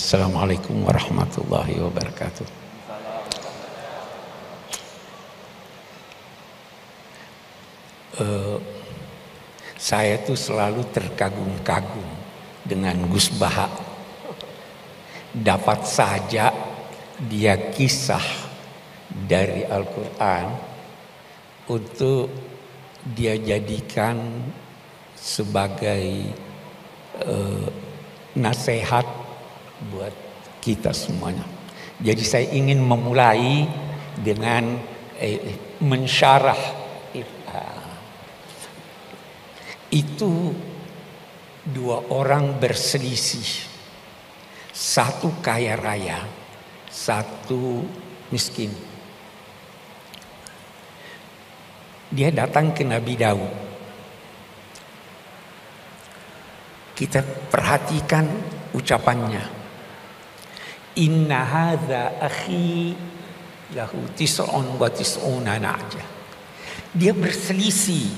Assalamualaikum warahmatullahi wabarakatuh. Saya tuh selalu terkagum-kagum dengan Gus Baha. Dapat saja dia kisah dari Al-Quran untuk dia jadikan sebagai nasihat buat kita semuanya. Jadi saya ingin memulai dengan mensyarah itu. Dua orang berselisih, satu kaya raya, satu miskin. Dia datang ke Nabi Daud. Kita perhatikan ucapannya. Inna hadza akhi lahu tis'un wa tis'una na'jah. Dia berselisih,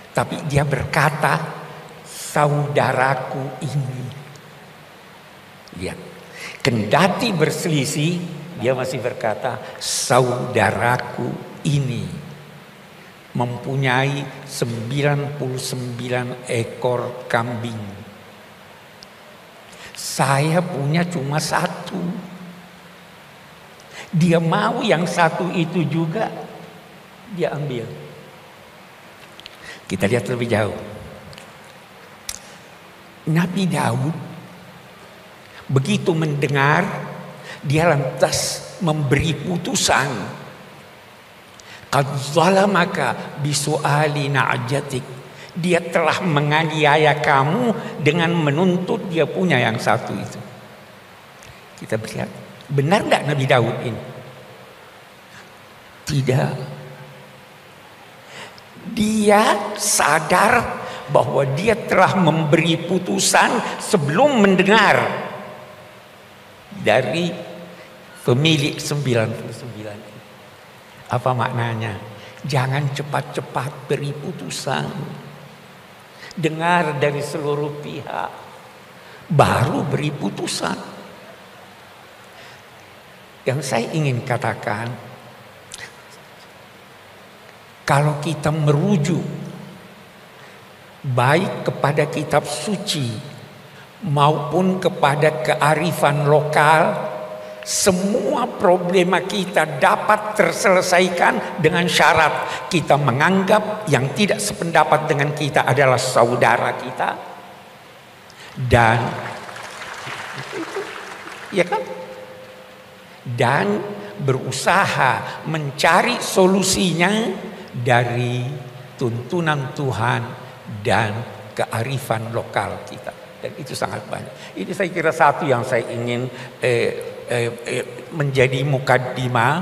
tapi dia berkata, saudaraku ini. Lihat, kendati berselisih, dia masih berkata, saudaraku ini mempunyai 99 ekor kambing. Saya punya cuma satu. Dia mau yang satu itu juga dia ambil. Kita lihat lebih jauh. Nabi Daud begitu mendengar, dia lantas memberi putusan. Qad zalamaka bisu'ali na'jatik. Dia telah menganiaya kamu dengan menuntut dia punya yang satu itu. Kita lihat, benar enggak Nabi Daud ini? Tidak. Dia sadar bahwa dia telah memberi putusan sebelum mendengar dari pemilik 99. Apa maknanya? Jangan cepat-cepat beri putusan. Dengar dari seluruh pihak, baru beri putusan. Yang saya ingin katakan, kalau kita merujuk baik kepada kitab suci maupun kepada kearifan lokal, semua problema kita dapat terselesaikan dengan syarat kita menganggap yang tidak sependapat dengan kita adalah saudara kita, dan ya kan, dan berusaha mencari solusinya dari tuntunan Tuhan dan kearifan lokal kita. Dan itu sangat banyak. Ini saya kira satu yang saya ingin menjadi mukaddimah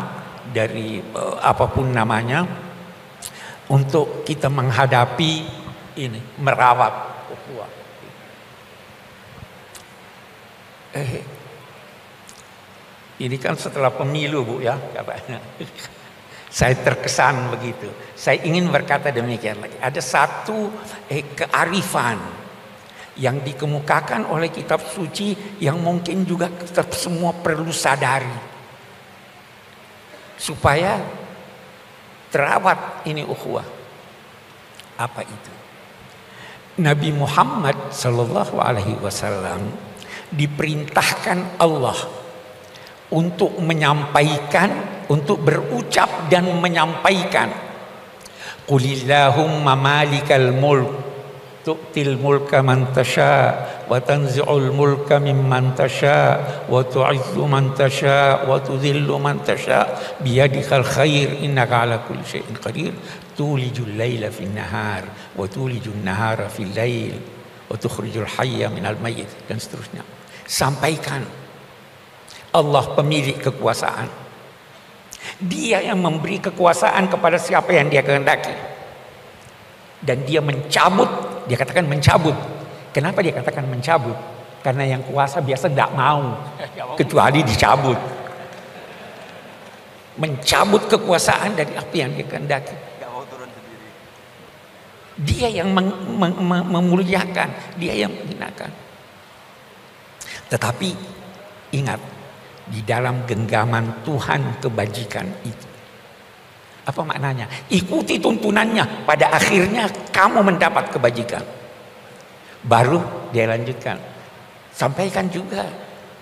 dari apapun namanya, untuk kita menghadapi ini, merawat ukhuwah. Ini kan setelah pemilu, Bu, ya katanya. Saya terkesan begitu. Saya ingin berkata demikian lagi. Ada satu kearifan yang dikemukakan oleh kitab suci yang mungkin juga kita semua perlu sadari supaya terawat ini ukhuwah. Apa itu? Nabi Muhammad sallallahu alaihi wasallam diperintahkan Allah untuk menyampaikan, untuk berucap dan menyampaikan, Qulillahumma malikal mulk tu'til mulka man tasha wa tanzi'ul mulka mimman tasha wa tu'izzu man tasha wa tudhillu man tasha biyadikal khair innaka ala kulli syai'in qadir tulijul laila fin nahar wa tulijun nahara fil lail wa tukhrijul hayya minal mayyit, dan seterusnya. Sampaikan, Allah pemilik kekuasaan. Dia yang memberi kekuasaan kepada siapa yang dia kehendaki. Dan dia mencabut, dia katakan mencabut. Kenapa dia katakan mencabut? Karena yang kuasa biasa tidak mau, kecuali dicabut. Mencabut kekuasaan dari apa yang dia kehendaki. Dia yang memuliakan, dia yang menghinakan. Tetapi ingat, di dalam genggaman Tuhan kebajikan itu. Apa maknanya? Ikuti tuntunannya, pada akhirnya kamu mendapat kebajikan. Baru dia lanjutkan, sampaikan juga,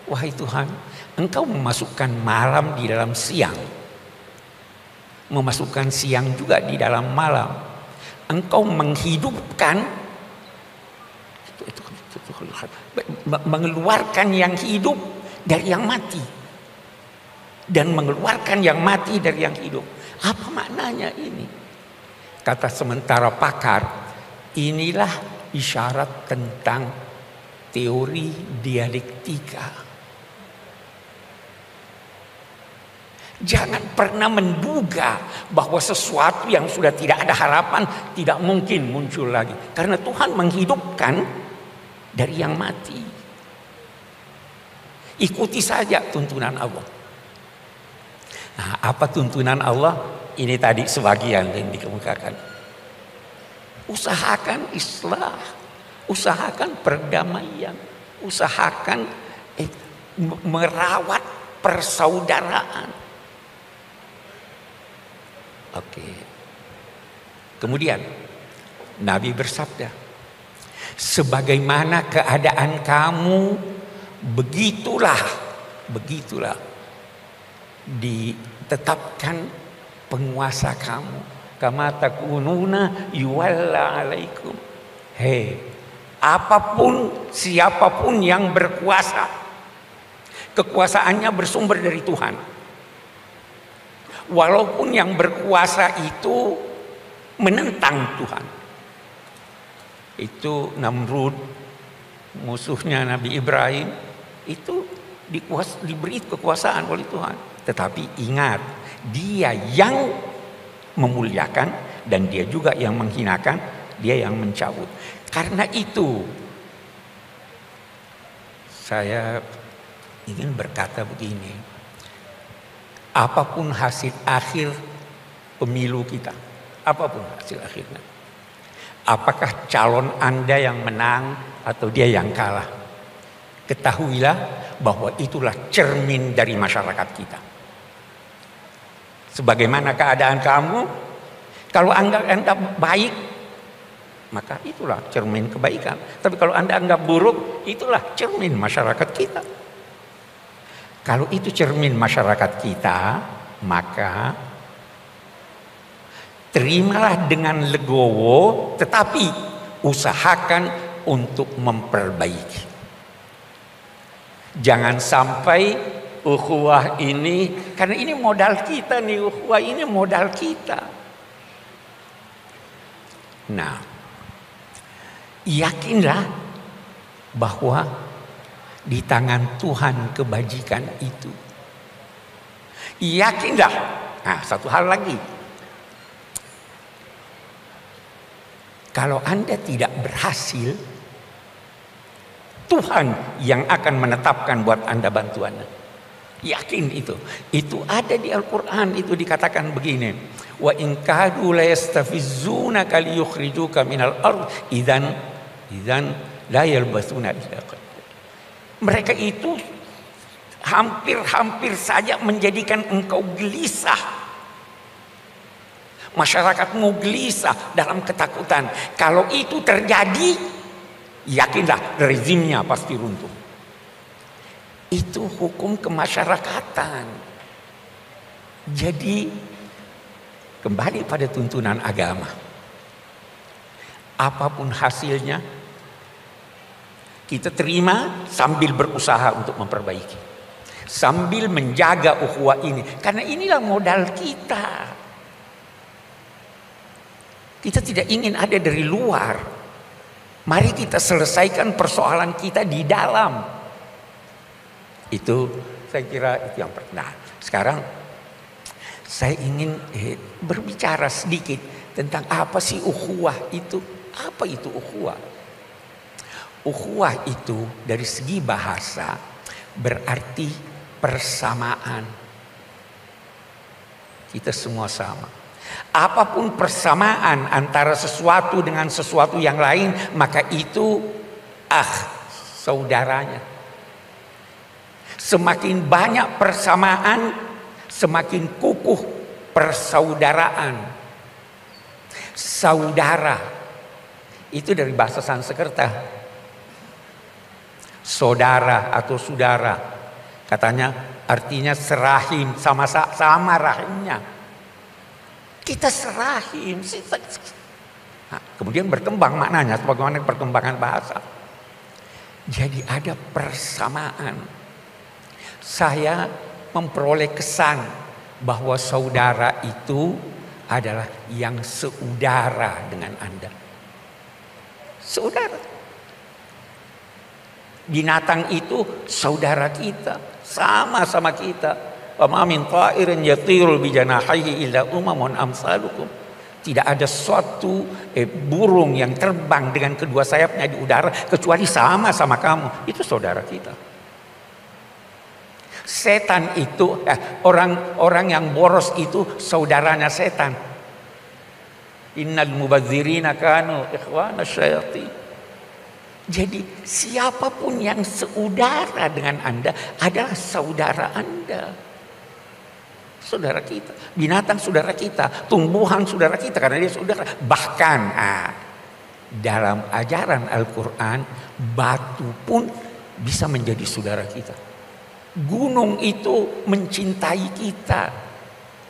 wahai Tuhan, Engkau memasukkan malam di dalam siang, memasukkan siang juga di dalam malam. Engkau menghidupkan, mengeluarkan yang hidup dari yang mati, dan mengeluarkan yang mati dari yang hidup. Apa maknanya ini? Kata sementara pakar, inilah isyarat tentang teori dialektika. Jangan pernah menduga bahwa sesuatu yang sudah tidak ada harapan tidak mungkin muncul lagi. Karena Tuhan menghidupkan dari yang mati. Ikuti saja tuntunan Allah. Nah, apa tuntunan Allah? Ini tadi sebagian yang dikemukakan. Usahakan islah, usahakan perdamaian, usahakan merawat persaudaraan. Oke. Kemudian Nabi bersabda, sebagaimana keadaan kamu, begitulah ditetapkan penguasa kamu. Kama takununa yuwalla alaikum. Hei, apapun siapapun yang berkuasa, kekuasaannya bersumber dari Tuhan. Walaupun yang berkuasa itu menentang Tuhan. Itu Namrud, musuhnya Nabi Ibrahim, itu diberi kekuasaan oleh Tuhan. Tetapi ingat, dia yang memuliakan dan dia juga yang menghinakan, dia yang mencabut. Karena itu saya ingin berkata begini, apapun hasil akhir pemilu kita, apapun hasil akhirnya, apakah calon Anda yang menang atau dia yang kalah, ketahuilah bahwa itulah cermin dari masyarakat kita. Sebagaimana keadaan kamu, kalau Anda baik, maka itulah cermin kebaikan. Tapi kalau Anda anggap buruk, itulah cermin masyarakat kita. Kalau itu cermin masyarakat kita, maka terimalah dengan legowo, tetapi usahakan untuk memperbaiki. Jangan sampai ukhuwah ini, karena ini modal kita nih, ukhuwah ini modal kita. Nah, yakinlah bahwa di tangan Tuhan kebajikan itu. Yakinlah. Nah, satu hal lagi. Kalau Anda tidak berhasil, Tuhan yang akan menetapkan buat Anda bantuannya. Yakin itu. Itu ada di Al-Quran, itu dikatakan begini. Wa in kadu la yastafizzunaka liyukhrijuka minal ard idzan la yalbasuna illa qalil. Mereka itu hampir saja menjadikan engkau gelisah. Masyarakatmu gelisah dalam ketakutan. Kalau itu terjadi, yakinlah rezimnya pasti runtuh. Itu hukum kemasyarakatan. Jadi kembali pada tuntunan agama. Apapun hasilnya, kita terima sambil berusaha untuk memperbaiki. Sambil menjaga ukhuwah ini. Karena inilah modal kita. Kita tidak ingin ada dari luar. Mari kita selesaikan persoalan kita di dalam. Itu saya kira itu yang pertama. Nah, sekarang saya ingin berbicara sedikit tentang apa sih ukhuwah itu. Apa itu ukhuwah? Ukhuwah itu dari segi bahasa berarti persamaan. Kita semua sama. Apapun persamaan antara sesuatu dengan sesuatu yang lain, maka itu saudaranya. Semakin banyak persamaan, semakin kukuh persaudaraan. Saudara itu dari bahasa Sanskerta. Saudara atau saudara, katanya artinya serahim, sama rahimnya. Kita serahim. Nah, kemudian berkembang maknanya sebagaimana perkembangan bahasa. Jadi ada persamaan. Saya memperoleh kesan bahwa saudara itu adalah yang seudara dengan Anda. Saudara. Binatang itu saudara kita, sama-sama kita. Wa ma min ta'irin yatiru bi janahihi illa umamun amsalukum. Tidak ada suatu burung yang terbang dengan kedua sayapnya di udara kecuali sama-sama kamu. Itu saudara kita. Setan itu, orang yang boros itu saudaranya setan. Innal mubadzirina kanu ikhwana syayatin. Jadi siapapun yang seudara dengan Anda adalah saudara Anda. Saudara kita. Binatang saudara kita. Tumbuhan saudara kita karena dia saudara. Bahkan dalam ajaran Al-Quran, batu pun bisa menjadi saudara kita. Gunung itu mencintai kita.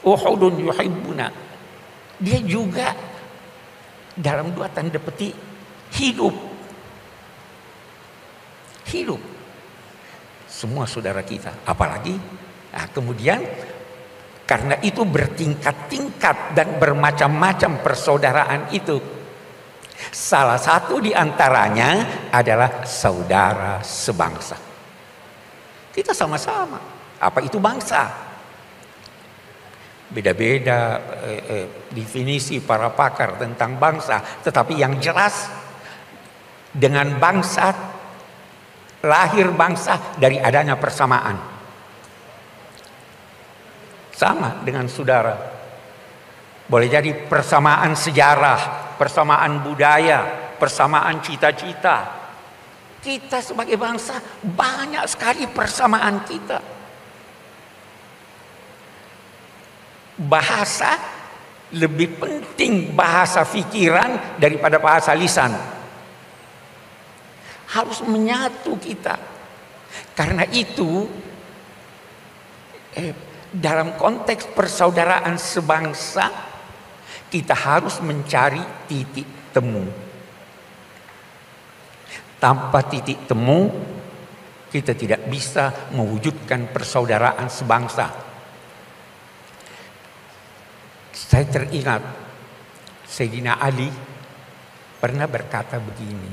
Uhudun yuhibbuna. Dia juga dalam dua tanda petik hidup. Hidup. Semua saudara kita. Apalagi kemudian karena itu bertingkat-tingkat dan bermacam-macam persaudaraan itu. Salah satu di antaranya adalah saudara sebangsa. Kita sama-sama. Apa itu bangsa? Beda-beda definisi para pakar tentang bangsa. Tetapi yang jelas dengan bangsa, lahir bangsa dari adanya persamaan. Sama dengan saudara. Boleh jadi persamaan sejarah, persamaan budaya, persamaan cita-cita. Kita sebagai bangsa banyak sekali persamaan kita. Bahasa lebih penting bahasa pikiran daripada bahasa lisan. Harus menyatu kita. Karena itu dalam konteks persaudaraan sebangsa kita harus mencari titik temu. Tanpa titik temu, kita tidak bisa mewujudkan persaudaraan sebangsa. Saya teringat Sayyidina Ali pernah berkata begini.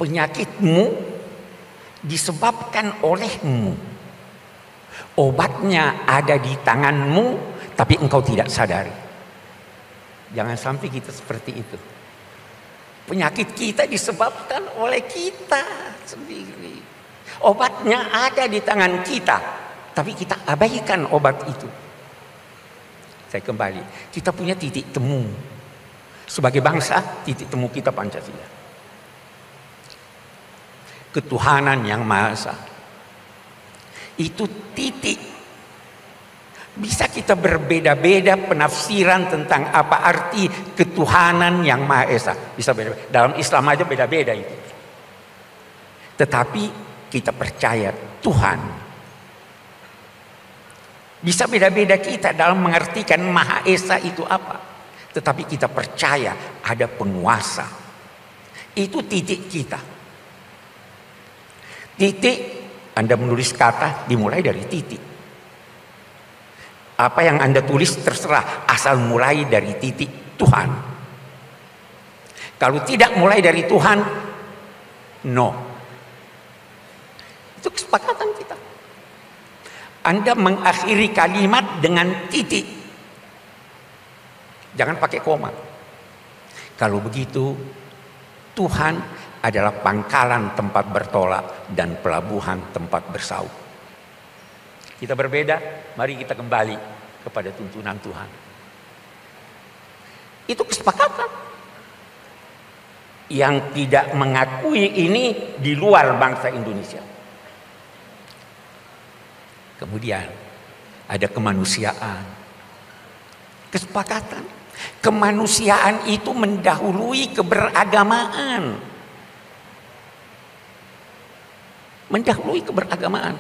Penyakitmu disebabkan olehmu. Obatnya ada di tanganmu, tapi engkau tidak sadari. Jangan sampai kita seperti itu. Penyakit kita disebabkan oleh kita sendiri. Obatnya ada di tangan kita, tapi kita abaikan obat itu. Saya kembali, kita punya titik temu. Sebagai bangsa, titik temu kita Pancasila. Ketuhanan yang Maha Esa. Itu titik. Bisa kita berbeda-beda penafsiran tentang apa arti ketuhanan yang Maha Esa. Bisa beda-beda. Dalam Islam aja beda-beda itu. Tetapi kita percaya Tuhan. Bisa beda-beda kita dalam mengartikan Maha Esa itu apa. Tetapi kita percaya ada penguasa. Itu titik kita. Titik, Anda menulis kata dimulai dari titik. Apa yang Anda tulis terserah, asal mulai dari titik Tuhan. Kalau tidak mulai dari Tuhan, no. Itu kesepakatan kita. Anda mengakhiri kalimat dengan titik. Jangan pakai koma. Kalau begitu, Tuhan adalah pangkalan tempat bertolak dan pelabuhan tempat bersau. Kita berbeda, mari kita kembali kepada tuntunan Tuhan. Itu kesepakatan. yang tidak mengakui ini di luar bangsa Indonesia. Kemudian ada kemanusiaan, kesepakatan. Kemanusiaan itu mendahului keberagamaan. Mendahului keberagamaan.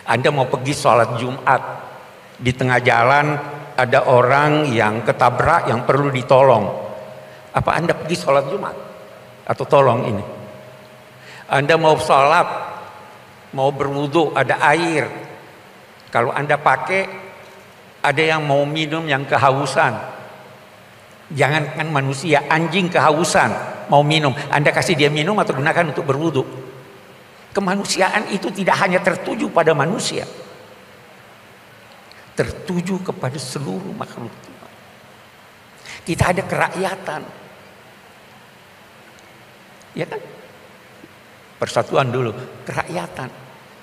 Anda mau pergi sholat Jumat, di tengah jalan ada orang yang ketabrak yang perlu ditolong. Apa Anda pergi sholat Jumat? Atau tolong ini? Anda mau sholat, mau berwudu, ada air. Kalau Anda pakai, ada yang mau minum yang kehausan. Jangankan manusia, anjing kehausan mau minum, Anda kasih dia minum atau gunakan untuk berwudu. Kemanusiaan itu tidak hanya tertuju pada manusia, tertuju kepada seluruh makhluk Tuhan. Kita ada kerakyatan, ya kan? Persatuan dulu, kerakyatan.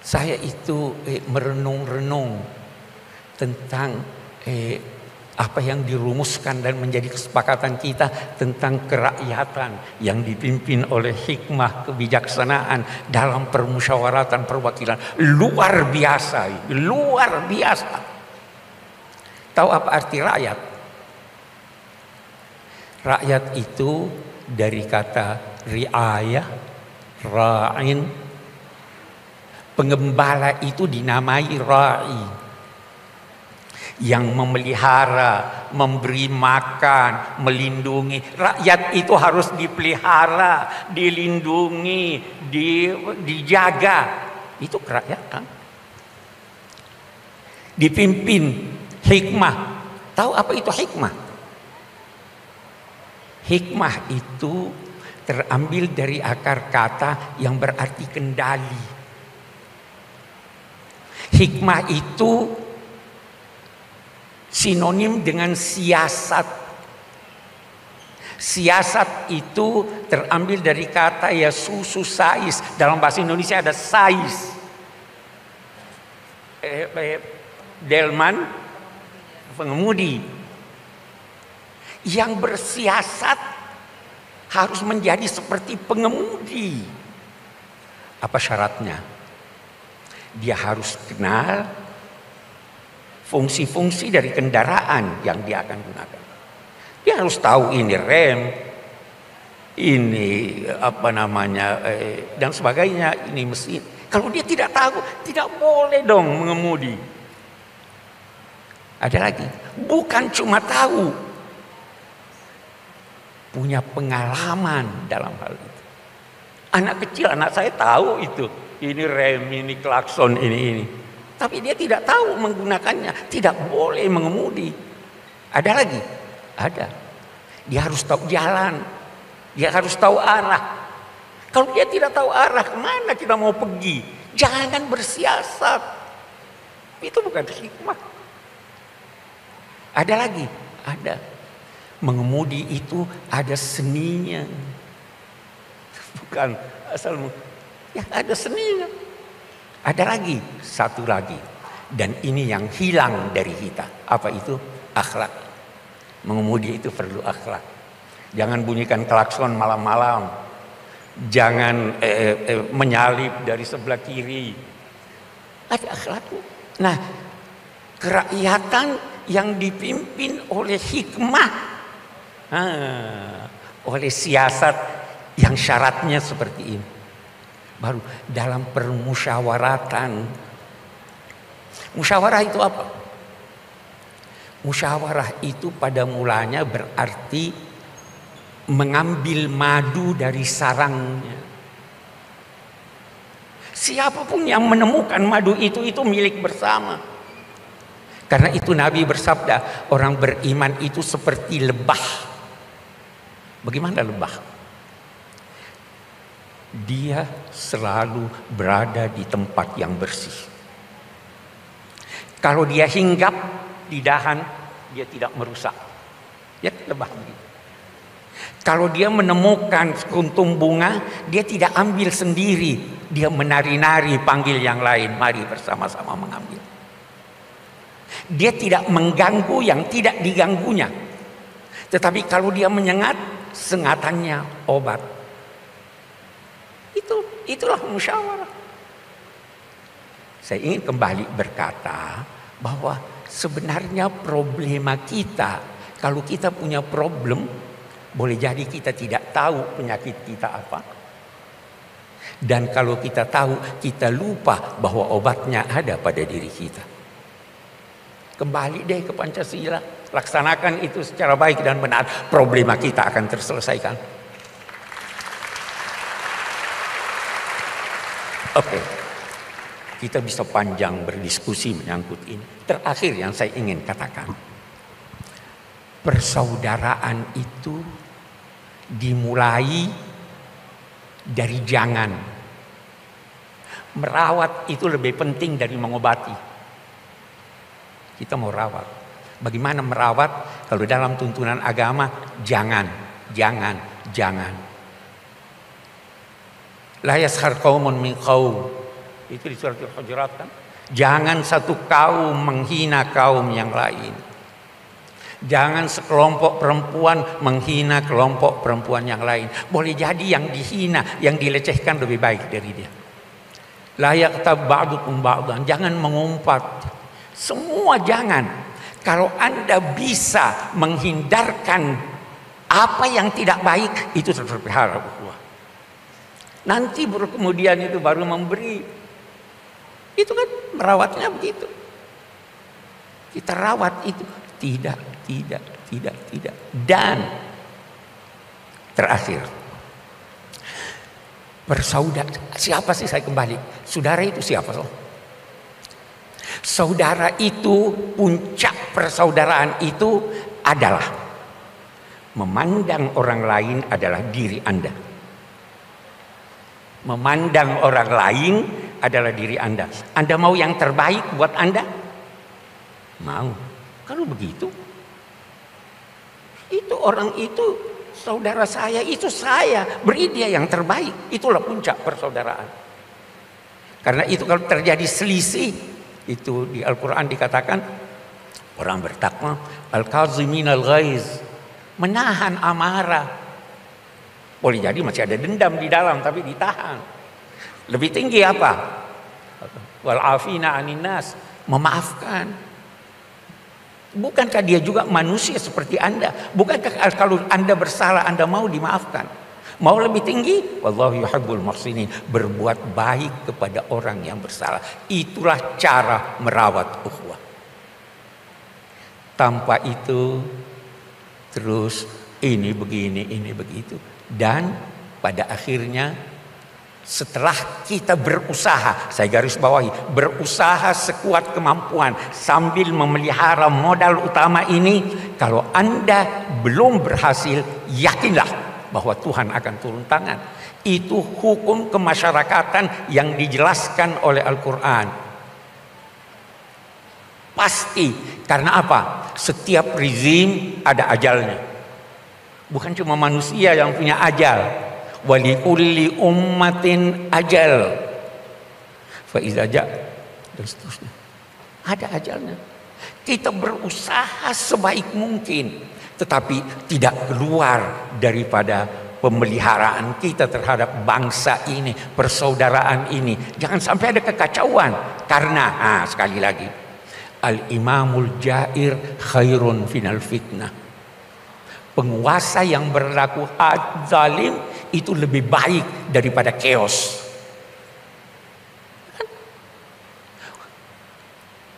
Saya itu merenung-renung tentang apa yang dirumuskan dan menjadi kesepakatan kita tentang kerakyatan yang dipimpin oleh hikmah kebijaksanaan dalam permusyawaratan perwakilan. Luar biasa, luar biasa. Tahu apa arti rakyat? Rakyat itu dari kata riayah, ra'in. Pengembala itu dinamai ra'i, yang memelihara, memberi makan, melindungi. Rakyat itu harus dipelihara, dilindungi, dijaga. Itu kerakyatan. Dipimpin hikmah. Tahu apa itu hikmah? Hikmah itu terambil dari akar kata yang berarti kendali. Hikmah itu sinonim dengan siasat. Siasat itu terambil dari kata ya susu sais. Dalam bahasa Indonesia ada sais. Delman, pengemudi. Yang bersiasat harus menjadi seperti pengemudi. Apa syaratnya? Dia harus kenal fungsi-fungsi dari kendaraan yang dia akan gunakan. Dia harus tahu ini rem, ini apa namanya dan sebagainya, ini mesin. Kalau dia tidak tahu, tidak boleh dong mengemudi. Ada lagi, bukan cuma tahu, punya pengalaman dalam hal itu. Anak kecil, anak saya tahu itu. Ini rem, ini klakson, ini. Tapi dia tidak tahu menggunakannya. Tidak boleh mengemudi. Ada lagi? Ada. Dia harus tahu jalan. Dia harus tahu arah. Kalau dia tidak tahu arah, kemana kita mau pergi? Jangan bersiasat. Itu bukan hikmah. Ada lagi? Ada. Mengemudi itu ada seninya. Bukan asal ya, ada seninya. Ada lagi, satu lagi. Dan ini yang hilang dari kita. Apa itu? Akhlak. Mengemudi itu perlu akhlak. Jangan bunyikan klakson malam-malam. Jangan menyalip dari sebelah kiri. Ada akhlaknya. Nah, kerakyatan yang dipimpin oleh hikmah, oleh siasat yang syaratnya seperti ini. Baru dalam permusyawaratan. Musyawarah itu apa? Musyawarah itu pada mulanya berarti mengambil madu dari sarangnya. Siapapun yang menemukan madu itu milik bersama. Karena itu Nabi bersabda, orang beriman itu seperti lebah. Bagaimana lebah? Dia selalu berada di tempat yang bersih. Kalau dia hinggap di dahan, dia tidak merusak. Ya, lebah begitu. Kalau dia menemukan kuntum bunga, dia tidak ambil sendiri. Dia menari-nari panggil yang lain, mari bersama-sama mengambil. Dia tidak mengganggu yang tidak diganggunya. Tetapi kalau dia menyengat, sengatannya obat. Itulah musyawarah. Saya ingin kembali berkata bahwa sebenarnya problema kita, kalau kita punya problem, boleh jadi kita tidak tahu penyakit kita apa. Dan kalau kita tahu, kita lupa bahwa obatnya ada pada diri kita. Kembali deh ke Pancasila, laksanakan itu secara baik dan benar, problema kita akan terselesaikan. Oke, kita bisa panjang berdiskusi menyangkut ini. Terakhir yang saya ingin katakan, persaudaraan itu dimulai dari jangan. Merawat itu lebih penting dari mengobati. Kita mau rawat. Bagaimana merawat? Kalau dalam tuntunan agama, jangan. La yaskhar qaumun min qaum. Itu di surat Al-Hujurat kan? Jangan satu kaum menghina kaum yang lain. Jangan sekelompok perempuan menghina kelompok perempuan yang lain. Boleh jadi yang dihina, yang dilecehkan lebih baik dari dia. La yaqtab ba'dukum ba'dan. Jangan mengumpat. Semua jangan. Kalau Anda bisa menghindarkan apa yang tidak baik, itu terpelihara ukhuwah. Nanti kemudian itu baru memberi. Itu kan merawatnya begitu. Kita rawat itu. Tidak. Dan terakhir, bersaudara. Siapa sih, saya kembali? Saudara itu siapa? Saudara itu, puncak persaudaraan itu adalah memandang orang lain adalah diri Anda. Memandang orang lain adalah diri Anda. Anda mau yang terbaik buat Anda? Mau. Kalau begitu, itu orang itu saudara saya, itu saya, beri dia yang terbaik. Itulah puncak persaudaraan. Karena itu kalau terjadi selisih, itu di Al-Quran dikatakan orang bertakwa, al-kaziminal ghaiz, menahan amarah. Boleh jadi masih ada dendam di dalam, tapi ditahan. Lebih tinggi apa? Wal afina anin nas, memaafkan. Bukankah dia juga manusia seperti Anda? Bukankah kalau Anda bersalah, Anda mau dimaafkan? Mau lebih tinggi? Wallahu yuhibbul muhsinin. Berbuat baik kepada orang yang bersalah. Itulah cara merawat ukhuwah. Tanpa itu, terus ini begini, ini begitu. Dan pada akhirnya, setelah kita berusaha, saya garis bawahi, berusaha sekuat kemampuan sambil memelihara modal utama ini, kalau Anda belum berhasil, yakinlah bahwa Tuhan akan turun tangan. Itu hukum kemasyarakatan yang dijelaskan oleh Al-Quran. Pasti. Karena apa? Setiap rezim ada ajalnya. Bukan cuma manusia yang punya ajal. Walikulli ummatin ajal fa iza ja, dan seterusnya. Ada ajalnya. Kita berusaha sebaik mungkin, tetapi tidak keluar daripada pemeliharaan kita terhadap bangsa ini, persaudaraan ini. Jangan sampai ada kekacauan. Karena sekali lagi, al-imamul jair khairun final fitnah. Penguasa yang berlaku zalim itu lebih baik daripada chaos.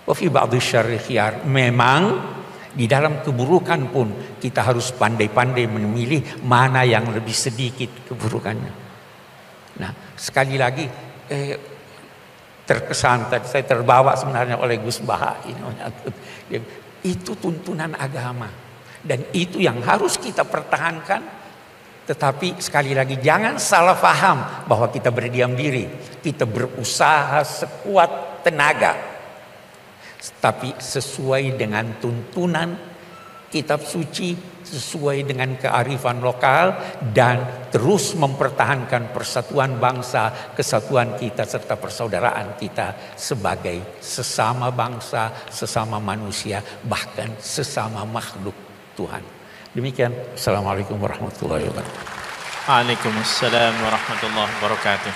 Wa fi ba'dhi syarri khiyar. Memang di dalam keburukan pun kita harus pandai-pandai memilih mana yang lebih sedikit keburukannya. Nah, sekali lagi terkesan tadi saya terbawa sebenarnya oleh Gus Baha ini. Itu tuntunan agama. Dan itu yang harus kita pertahankan. Tetapi sekali lagi jangan salah paham bahwa kita berdiam diri. Kita berusaha sekuat tenaga. Tapi sesuai dengan tuntunan kitab suci, sesuai dengan kearifan lokal, dan terus mempertahankan persatuan bangsa, kesatuan kita serta persaudaraan kita sebagai sesama bangsa, sesama manusia, bahkan sesama makhluk Tuhan. Demikian. Assalamualaikum warahmatullahi wabarakatuh. Waalaikumsalam warahmatullahi wabarakatuh.